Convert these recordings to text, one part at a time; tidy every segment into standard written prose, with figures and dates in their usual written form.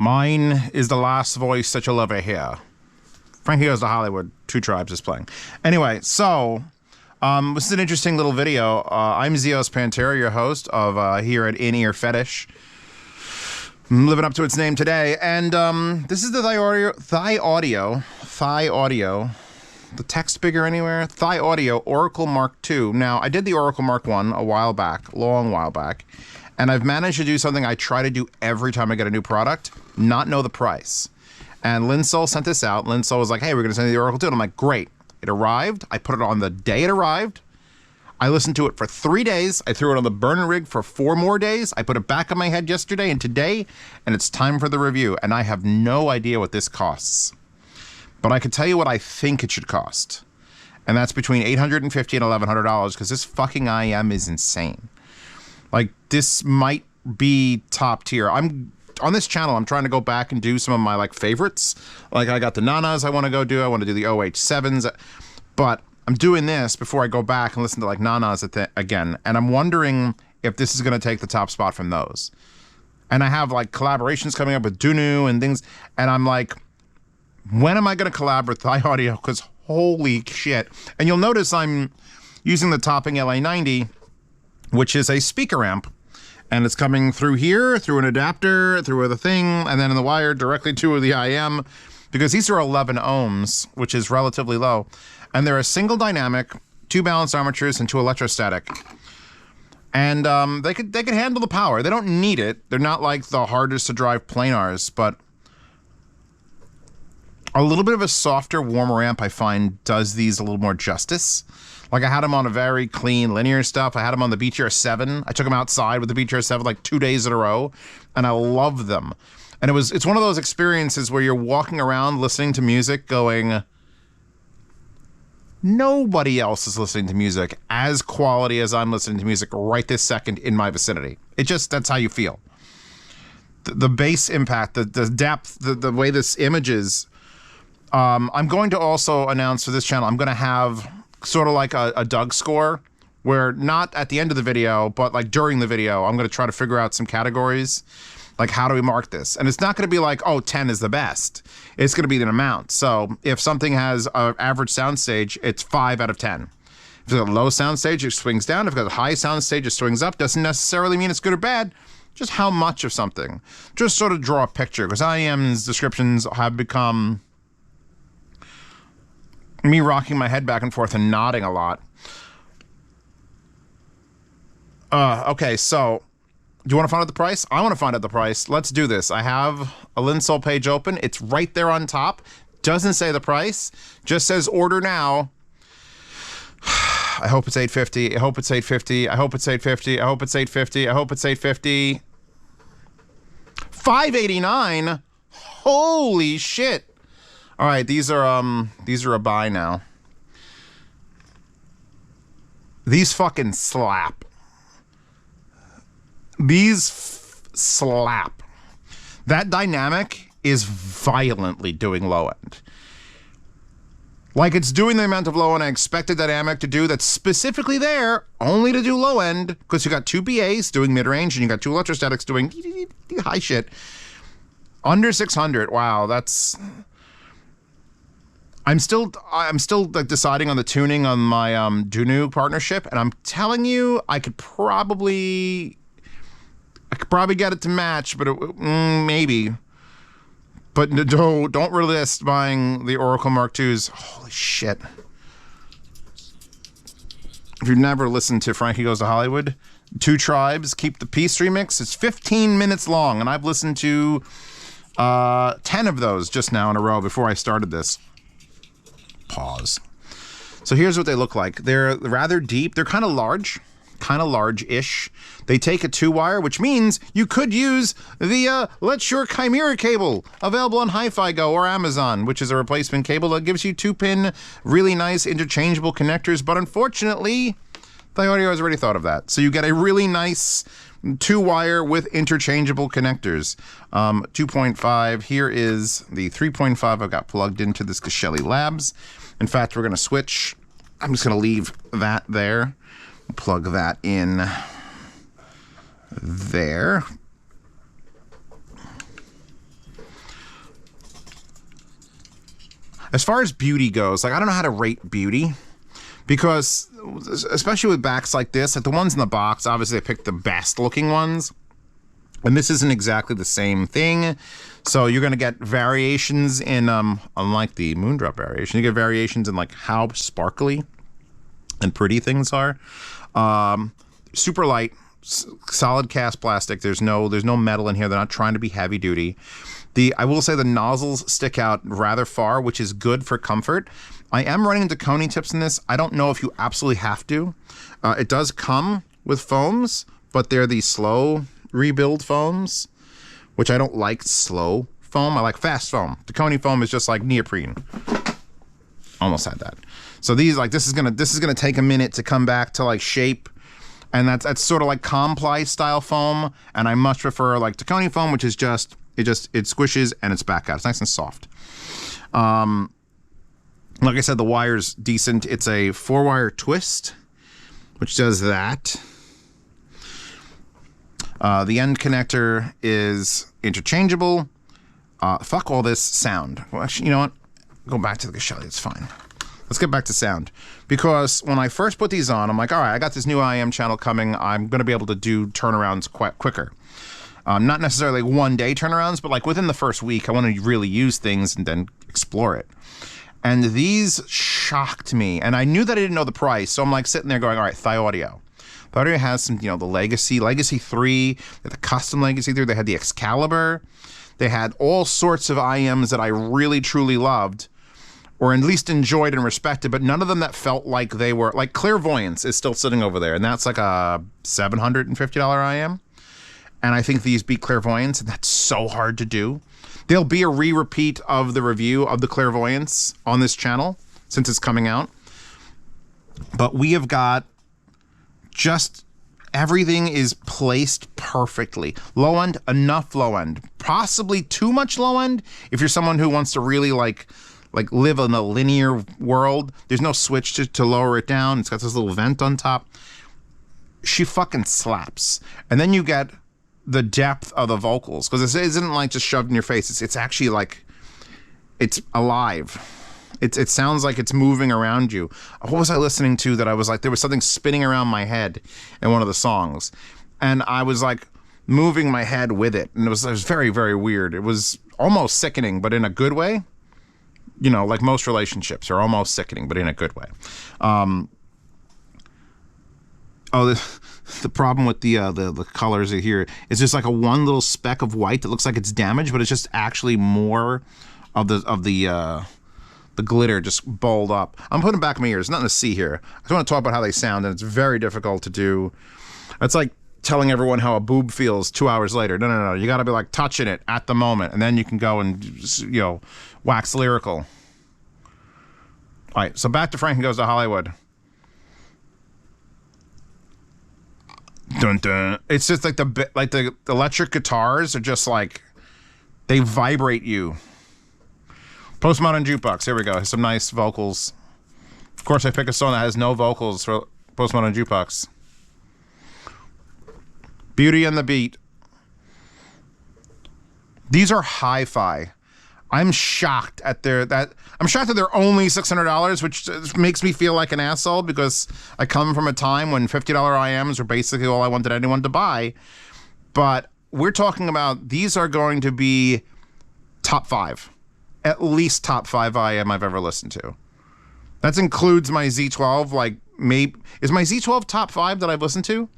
Mine is the last voice that you'll ever hear. Frankie Goes to Hollywood, Two Tribes is playing. Anyway, so this is an interesting little video. I'm Zeos Pantera, your host of here at In-Ear Fetish. I'm living up to its name today, and this is the Thieaudio. The text bigger anywhere? Thieaudio Oracle Mark II. Now, I did the Oracle Mark I a while back, long while back, and I've managed to do something I try to do every time I get a new product, not know the price. And Linsol sent this out. Linsol was like, hey, we're going to send you the Oracle 2. And I'm like, great. It arrived. I put it on the day it arrived. I listened to it for 3 days. I threw it on the burner rig for 4 more days. I put it back on my head yesterday and today, and it's time for the review. And I have no idea what this costs. But I can tell you what I think it should cost. And that's between $850 and $1,100 because this fucking IEM is insane. Like, this might be top tier. On this channel, I'm trying to go back and do some of my like favorites. Like I got the Nanas I want to go do. I want to do the OH7s. But I'm doing this before I go back and listen to like Nanas again. And I'm wondering if this is going to take the top spot from those. And I have like collaborations coming up with Dunu and things. And I'm like, when am I going to collab with Thieaudio? Because holy shit. And you'll notice I'm using the Topping LA90, which is a speaker amp. And it's coming through here, through an adapter, through the thing, and then in the wire directly to the IEM, because these are 11 ohms, which is relatively low. And they're a single dynamic, 2 balanced armatures, and 2 electrostatic. And they could handle the power. They don't need it. They're not like the hardest to drive planars, but a little bit of a softer, warmer amp I find does these a little more justice. Like I had them on a very clean linear stuff. I had them on the BTR7. I took them outside with the BTR7 like 2 days in a row, and I love them. And it's one of those experiences where you're walking around listening to music going, nobody else is listening to music as quality as I'm listening to music right this second in my vicinity. That's how you feel. The bass impact, the depth, the way this images. I'm going to also announce for this channel, I'm going to have sort of like a Doug score, where not at the end of the video, but like during the video, I'm going to try to figure out some categories, like how do we mark this? And it's not going to be like, oh, 10 is the best. It's going to be an amount. So if something has an average soundstage, it's 5 out of 10. If it's a low soundstage, it swings down. If it's got a high soundstage, it swings up. Doesn't necessarily mean it's good or bad, just how much of something. Just sort of draw a picture, because IEM's descriptions have become me rocking my head back and forth and nodding a lot. Okay, so do you want to find out the price? I want to find out the price. Let's do this. I have a Linsol page open. It's right there on top. Doesn't say the price. Just says order now. I hope it's $850. I hope it's $850. I hope it's $850. I hope it's $850. I hope it's $850. $589. Holy shit. All right, these are a buy now. These fucking slap. These slap. That dynamic is violently doing low end. Like it's doing the amount of low end I expected that dynamic to do. That's specifically there only to do low end, because you got 2 BAs doing mid range and you got 2 electrostatics doing high shit. Under 600. Wow, that's. I'm still like deciding on the tuning on my Dunu partnership, and I'm telling you, I could probably get it to match, but maybe. But don't resist buying the Oracle Mark IIs. Holy shit! If you've never listened to Frankie Goes to Hollywood, Two Tribes, Keep the Peace remix, it's 15 minutes long, and I've listened to 10 of those just now in a row before I started this. Pause. So here's what they look like. They're rather deep. They're kind of large-ish. They take a 2-wire, which means you could use the Let Your Chimera cable, available on Hi-Fi Go or Amazon, which is a replacement cable that gives you 2-pin, really nice interchangeable connectors. But unfortunately, Thieaudio has already thought of that. So you get a really nice 2-wire with interchangeable connectors. 2.5. Here is the 3.5 I've got plugged into this Gashelli Labs. In fact, we're going to switch. I'm just going to leave that there. Plug that in there. As far as beauty goes, like I don't know how to rate beauty because especially with backs like this, like the ones in the box, obviously they picked the best looking ones. And this isn't exactly the same thing. So you're going to get variations in, unlike the Moondrop variation, you get variations in like how sparkly and pretty things are. Super light, solid cast plastic. There's no metal in here. They're not trying to be heavy duty. I will say the nozzles stick out rather far, which is good for comfort. I am running into Coney tips in this. I don't know if you absolutely have to. It does come with foams, but they're the slow rebuild foams, which I don't like slow foam. I like fast foam. The Coney foam is just like neoprene. Almost had that. So these, like, this is gonna take a minute to come back to like shape. And that's sort of like Comply style foam, and I much prefer like Taconi foam, which is it squishes and it's back out. It's nice and soft. Like I said, the wire's decent. It's a 4-wire twist, which does that. The end connector is interchangeable. Fuck all this sound. Well, actually, you know what? Go back to the Gashelli. It's fine. Let's get back to sound. Because when I first put these on, I'm like, all right, I got this new IEM channel coming. I'm going to be able to do turnarounds quite quicker. Not necessarily one-day turnarounds, but like within the first week, I want to really use things and then explore it. And these shocked me. And I knew that I didn't know the price. So I'm like sitting there going, all right, Thieaudio. Thieaudio has some, the Legacy 3, the custom Legacy 3. They had the Excalibur. They had all sorts of IEMs that I really, truly loved, or at least enjoyed and respected, but none of them that felt like they were, like Clairvoyance is still sitting over there, and that's like a $750 IEM. And I think these beat Clairvoyance, and that's so hard to do. There'll be a re-repeat of the review of the Clairvoyance on this channel, since it's coming out. But we have got just everything is placed perfectly. Low end, enough low end. Possibly too much low end if you're someone who wants to really like live in a linear world. There's no switch to lower it down. It's got this little vent on top. She fucking slaps. And then you get the depth of the vocals, because this isn't like just shoved in your face. It's actually like, it's alive. It sounds like it's moving around you. What was I listening to that I was like, there was something spinning around my head in one of the songs, and I was like moving my head with it, and it was very, very weird. It was almost sickening, but in a good way. Like most relationships are almost sickening, but in a good way. The problem with the colors here is just like one little speck of white that looks like it's damaged, but it's just actually more of the glitter just balled up. I'm putting back my ears. Nothing to see here. I just want to talk about how they sound, and it's very difficult to do. It's like telling everyone how a boob feels 2 hours later. No. You got to be like touching it at the moment, and then you can go and wax lyrical. All right, so back to Frankie Goes to Hollywood. Dun dun. It's just like the electric guitars are just like, they vibrate you. Postmodern Jukebox. Here we go. Some nice vocals. Of course, I pick a song that has no vocals for Postmodern Jukebox. Beauty and the Beat. These are hi-fi. I'm shocked at they're only $600, which makes me feel like an asshole, because I come from a time when $50 IEMs were basically all I wanted anyone to buy. But we're talking about, these are going to be top 5. At least top 5 IEM I've ever listened to. That includes my Z12. Like, is my Z12 top 5 that I've listened to?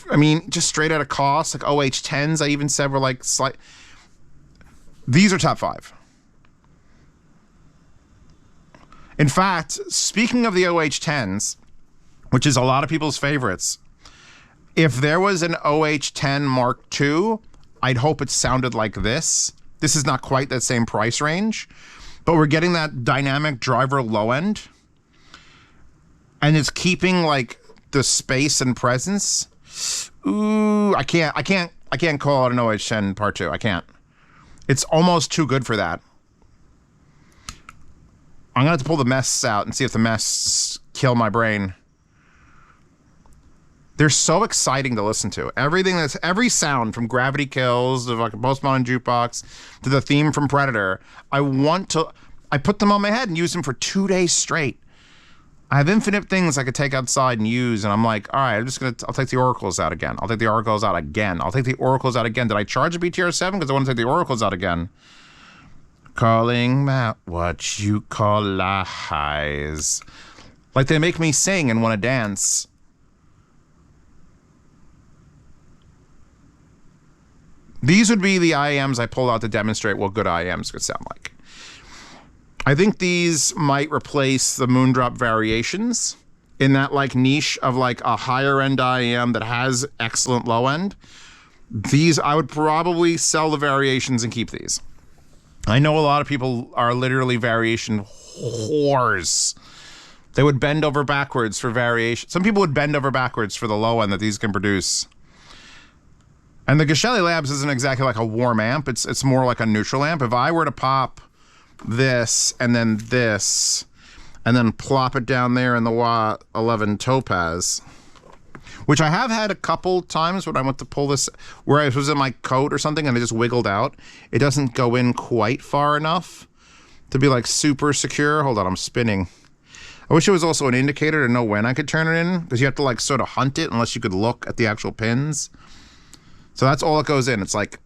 I mean, just straight out of cost, like OH10s, I even said were like slight. These are top 5. In fact, speaking of the OH10s, which is a lot of people's favorites, if there was an OH10 Mark II, I'd hope it sounded like this. This is not quite that same price range, but we're getting that dynamic driver low end, and it's keeping like the space and presence. Ooh, I can't call it an OH10 Part 2. I can't. It's almost too good for that. I'm gonna have to pull the mess out and see if the mess kill my brain. They're so exciting to listen to. Every sound from Gravity Kills to like a Postmodern Jukebox to the theme from Predator. I want to I put them on my head and used them for 2 days straight. I have infinite things I could take outside and use, and I'm like, all right, I'll take the oracles out again. I'll take the oracles out again. I'll take the oracles out again. Did I charge a BTR7? Because I want to take the oracles out again. Calling Matt what you call lies. Like they make me sing and want to dance. These would be the IEMs I pulled out to demonstrate what good IEMs could sound like. I think these might replace the Moondrop variations in that like niche of like a higher end IEM that has excellent low end. These, I would probably sell the variations and keep these. I know a lot of people are literally variation whores. They would bend over backwards for variation. Some people would bend over backwards for the low end that these can produce. And the Geshelli Labs isn't exactly like a warm amp. It's more like a neutral amp. If I were to pop this and then plop it down there in the Wah 11 Topaz, which I have had a couple times when I went to pull this, where I was in my coat or something and it just wiggled out. It doesn't go in quite far enough to be like super secure. Hold on, I'm spinning. I wish it was also an indicator to know when I could turn it in, because you have to like sort of hunt it unless you could look at the actual pins. So that's all it goes in. It's like,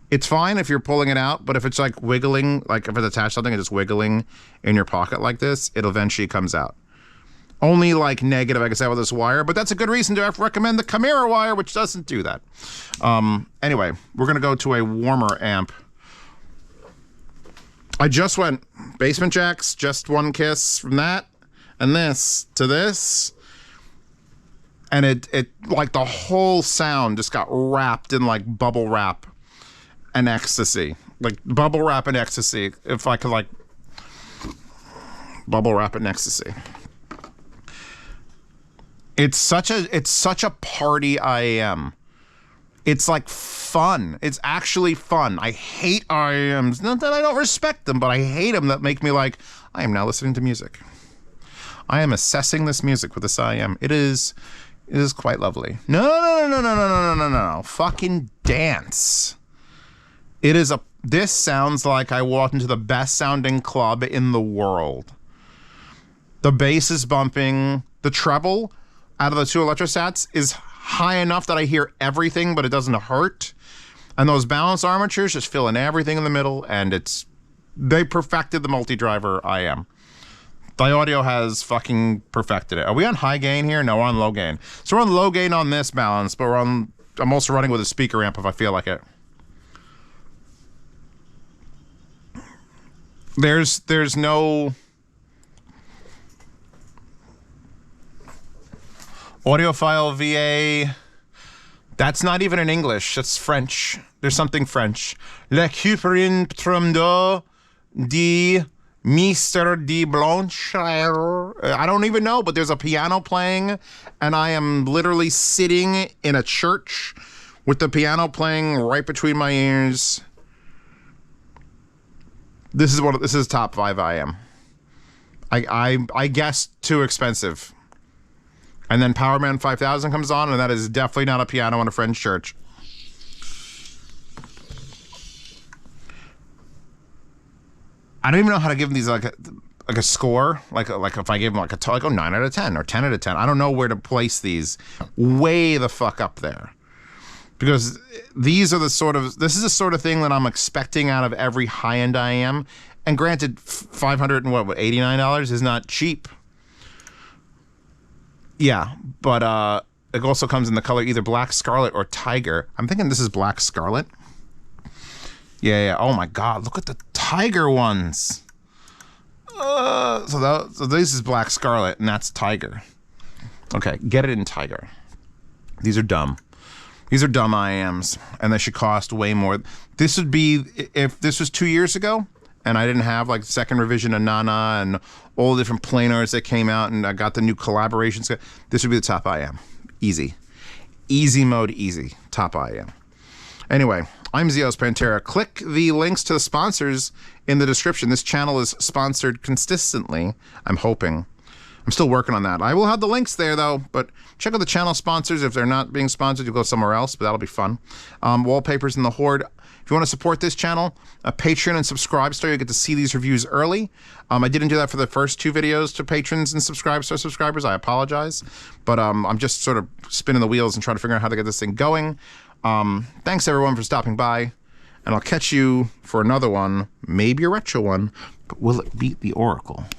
it's fine if you're pulling it out, but if it's like wiggling, like if it's attached to something and just wiggling in your pocket like this, it eventually comes out. Only like negative, I can say, with this wire, but that's a good reason to recommend the Chimera wire, which doesn't do that. Anyway, we're going to go to a warmer amp. I just went basement jacks, just one kiss from that, and this to this. And it like the whole sound just got wrapped in like bubble wrap and ecstasy. Like bubble wrap and ecstasy. If I could like bubble wrap and ecstasy. It's such a party IEM. It's like fun. It's actually fun. I hate IEMs. Not that I don't respect them, but I hate them that make me like, I am now listening to music. I am assessing this music with this IEM. It is quite lovely. No. Fucking dance. This sounds like I walked into the best sounding club in the world. The bass is bumping. The treble out of the two electrostats is high enough that I hear everything, but it doesn't hurt. And those balance armatures just fill in everything in the middle, and they perfected the multi-driver IEM. Thieaudio has fucking perfected it. Are we on high gain here? No, we're on low gain. So we're on low gain on this balance, but I'm also running with a speaker amp if I feel like it. There's no audiophile VA. That's not even in English. That's French. There's something French. Le Cuperin Tromdo di Mister de Blanche. I don't even know, but there's a piano playing, and I am literally sitting in a church with the piano playing right between my ears. This is top 5 IEM. I guess too expensive. And then Powerman 5000 comes on, and that is definitely not a piano in a French church. I don't even know how to give these like a score. Like if I give them like a 9 out of 10 or 10 out of 10. I don't know where to place these. Way the fuck up there. Because this is the sort of thing that I'm expecting out of every high-end IEM. And granted, $589 is not cheap. Yeah, but it also comes in the color either black scarlet or tiger. I'm thinking this is black scarlet. Yeah. Oh my God, look at the tiger ones. So this is black scarlet and that's tiger. Okay, get it in tiger. These are dumb. These are dumb IEMs, and they should cost way more. This would be, if this was 2 years ago, and I didn't have like second revision of Nana and all the different planars that came out, and I got the new collaborations, this would be the top IEM. Easy. Easy mode, easy. Top IEM. Anyway, I'm Zeos Pantera. Click the links to the sponsors in the description. This channel is sponsored consistently, I'm hoping. I'm still working on that. I will have the links there, though, but check out the channel sponsors. If they're not being sponsored, you go somewhere else, but that'll be fun. Wallpapers in the Horde. If you want to support this channel, a Patreon and subscribe star, you get to see these reviews early. I didn't do that for the first 2 videos to patrons and subscribe star subscribers. I apologize. But I'm just sort of spinning the wheels and trying to figure out how to get this thing going. Thanks, everyone, for stopping by. And I'll catch you for another one, maybe a retro one. But will it beat the Oracle?